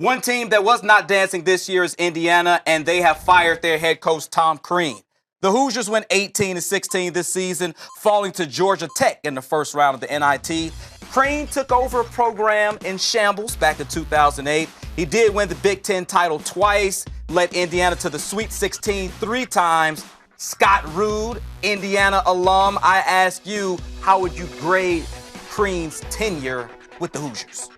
One team that was not dancing this year is Indiana, and they have fired their head coach, Tom Crean. The Hoosiers went 18-16 this season, falling to Georgia Tech in the first round of the NIT. Crean took over a program in shambles back in 2008. He did win the Big Ten title twice, led Indiana to the Sweet 16 three times. Scott Rude, Indiana alum, I ask you, how would you grade Crean's tenure with the Hoosiers?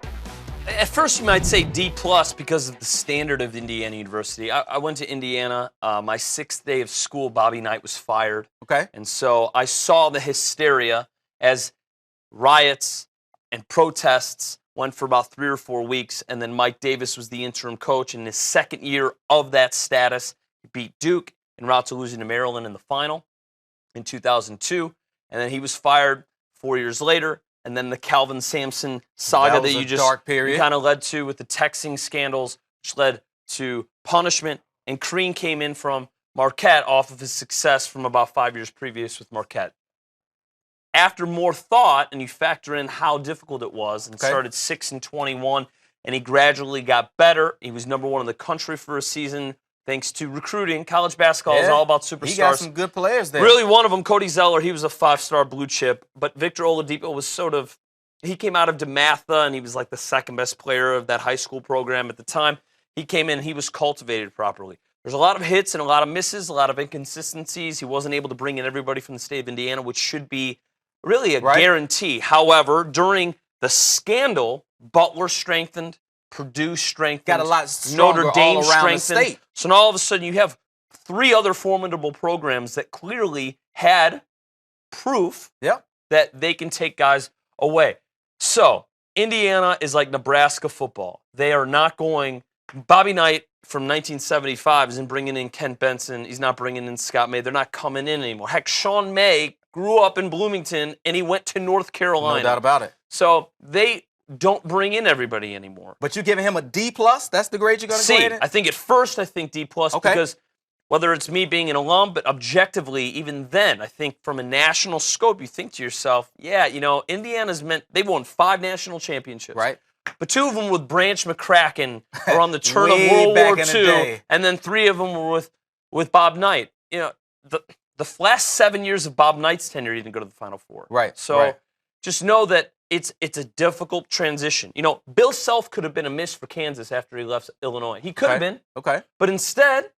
At first, you might say D+ because of the standard of Indiana University. I went to Indiana. My 6th day of school, Bobby Knight was fired. Okay. And so I saw the hysteria as riots and protests went for about 3 or 4 weeks, and then Mike Davis was the interim coach. In his 2nd year of that status, he beat Duke en route to losing to Maryland in the final in 2002, and then he was fired 4 years later. And then the Calvin Sampson saga that you just kind of led to with the texting scandals, which led to punishment. And Crean came in from Marquette off of his success from about 5 years previous with Marquette. After more thought, and you factor in how difficult it was, and started 6-21, and he gradually got better. He was #1 in the country for a season, thanks to recruiting. College basketball is all about superstars. He got some good players there. Really, one of them, Cody Zeller, he was a 5-star blue chip. But Victor Oladipo was he came out of DeMatha, and he was like the 2nd best player of that high school program at the time. He came in, and he was cultivated properly. There's a lot of hits and a lot of misses, a lot of inconsistencies. He wasn't able to bring in everybody from the state of Indiana, which should be really a guarantee. However, during the scandal, Butler strengthened, Purdue strengthened, got a lot stronger Notre Dame all around strengthened. the state. So now all of a sudden you have 3 other formidable programs that clearly had proof that they can take guys away. So Indiana is like Nebraska football. They are not going. Bobby Knight from 1975 isn't bringing in Kent Benson. He's not bringing in Scott May. They're not coming in anymore. Heck, Sean May grew up in Bloomington, and he went to North Carolina. No doubt about it. So they don't bring in everybody anymore. But you're giving him a D+? That's the grade you're going to grade it? I think at first I think D+, because whether it's me being an alum, but objectively, even then, I think from a national scope, you think to yourself, yeah, you know, Indiana's they've won 5 national championships. Right. But 2 of them with Branch McCracken were on the turn of World War II, and then 3 of them were with Bob Knight. You know, the last 7 years of Bob Knight's tenure, he didn't go to the Final Four. Right. So just know that it's a difficult transition. You know, Bill Self could have been a miss for Kansas after he left Illinois. He could have been. Okay. But instead,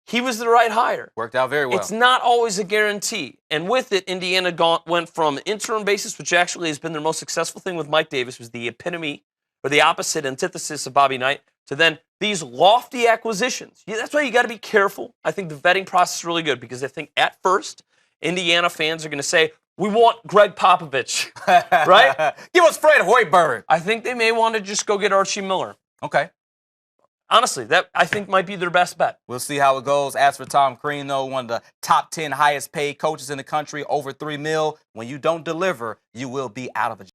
he was the right hire. Worked out very well. It's not always a guarantee. And with it, Indiana went from interim basis, which actually has been their most successful thing with Mike Davis, was the epitome or the opposite antithesis of Bobby Knight, to then these lofty acquisitions. That's why you got to be careful. I think the vetting process is really good because I think at first, Indiana fans are going to say, we want Greg Popovich, right? Give us Fred Hoiberg. I think they may want to just go get Archie Miller. Okay. Honestly, that I think might be their best bet. We'll see how it goes. As for Tom Crean, though, one of the top 10 highest paid coaches in the country, over $3 million. When you don't deliver, you will be out of a job.